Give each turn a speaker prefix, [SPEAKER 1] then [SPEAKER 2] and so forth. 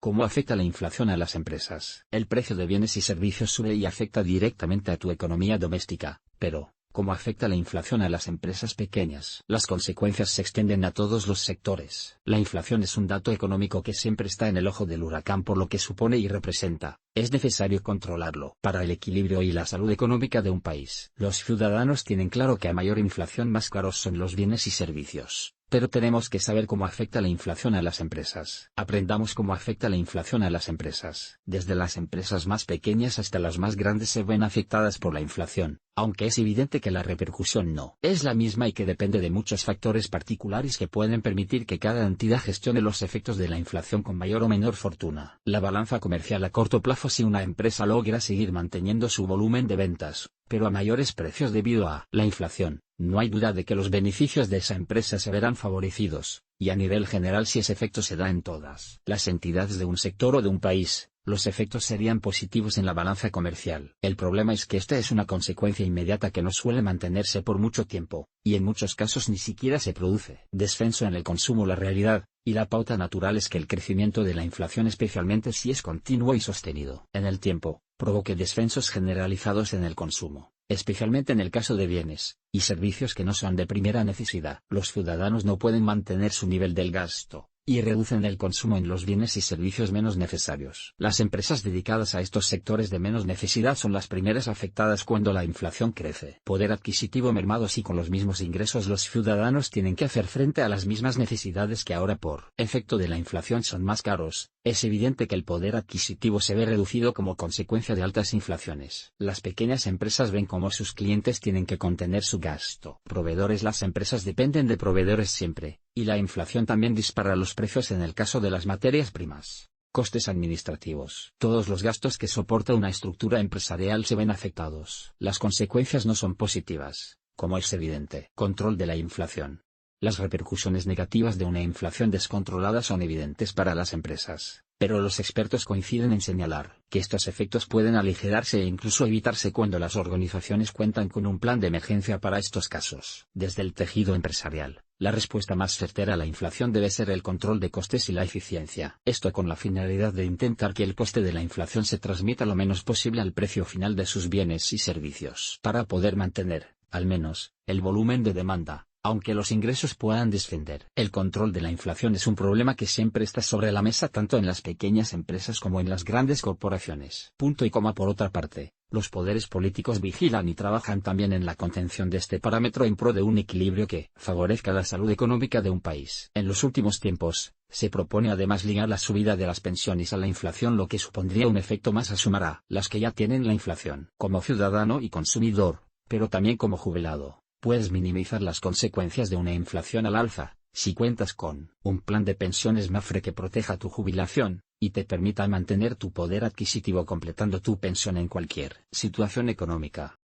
[SPEAKER 1] ¿Cómo afecta la inflación a las empresas? El precio de bienes y servicios sube y afecta directamente a tu economía doméstica, pero ¿cómo afecta la inflación a las empresas pequeñas? Las consecuencias se extienden a todos los sectores. La inflación es un dato económico que siempre está en el ojo del huracán por lo que supone y representa. Es necesario controlarlo para el equilibrio y la salud económica de un país. Los ciudadanos tienen claro que a mayor inflación más caros son los bienes y servicios. Pero tenemos que saber cómo afecta la inflación a las empresas. Aprendamos cómo afecta la inflación a las empresas. Desde las empresas más pequeñas hasta las más grandes se ven afectadas por la inflación, aunque es evidente que la repercusión no es la misma y que depende de muchos factores particulares que pueden permitir que cada entidad gestione los efectos de la inflación con mayor o menor fortuna. La balanza comercial a corto plazo: si una empresa logra seguir manteniendo su volumen de ventas, pero a mayores precios debido a la inflación, no hay duda de que los beneficios de esa empresa se verán favorecidos, y a nivel general si ese efecto se da en todas las entidades de un sector o de un país, los efectos serían positivos en la balanza comercial. El problema es que esta es una consecuencia inmediata que no suele mantenerse por mucho tiempo, y en muchos casos ni siquiera se produce descenso en el consumo. La realidad, y la pauta natural es que el crecimiento de la inflación, especialmente si es continuo y sostenido en el tiempo, provoque descensos generalizados en el consumo, especialmente en el caso de bienes y servicios que no son de primera necesidad. Los ciudadanos no pueden mantener su nivel del gasto, y reducen el consumo en los bienes y servicios menos necesarios. Las empresas dedicadas a estos sectores de menos necesidad son las primeras afectadas cuando la inflación crece. Poder adquisitivo mermado: si con los mismos ingresos los ciudadanos tienen que hacer frente a las mismas necesidades que ahora por efecto de la inflación son más caros, es evidente que el poder adquisitivo se ve reducido como consecuencia de altas inflaciones. Las pequeñas empresas ven cómo sus clientes tienen que contener su gasto. Proveedores: las empresas dependen de proveedores siempre, y la inflación también dispara los precios en el caso de las materias primas. Costes administrativos: todos los gastos que soporta una estructura empresarial se ven afectados. Las consecuencias no son positivas, como es evidente. Control de la inflación. Las repercusiones negativas de una inflación descontrolada son evidentes para las empresas, pero los expertos coinciden en señalar que estos efectos pueden aligerarse e incluso evitarse cuando las organizaciones cuentan con un plan de emergencia para estos casos. Desde el tejido empresarial, la respuesta más certera a la inflación debe ser el control de costes y la eficiencia. Esto con la finalidad de intentar que el coste de la inflación se transmita lo menos posible al precio final de sus bienes y servicios, para poder mantener, al menos, el volumen de demanda, aunque los ingresos puedan descender. El control de la inflación es un problema que siempre está sobre la mesa tanto en las pequeñas empresas como en las grandes corporaciones. Punto y coma. Por otra parte, los poderes políticos vigilan y trabajan también en la contención de este parámetro en pro de un equilibrio que favorezca la salud económica de un país. En los últimos tiempos, se propone además ligar la subida de las pensiones a la inflación, lo que supondría un efecto más a sumar a las que ya tienen la inflación. Como ciudadano y consumidor, pero también como jubilado, puedes minimizar las consecuencias de una inflación al alza, si cuentas con un plan de pensiones Mafre que proteja tu jubilación, y te permita mantener tu poder adquisitivo completando tu pensión en cualquier situación económica.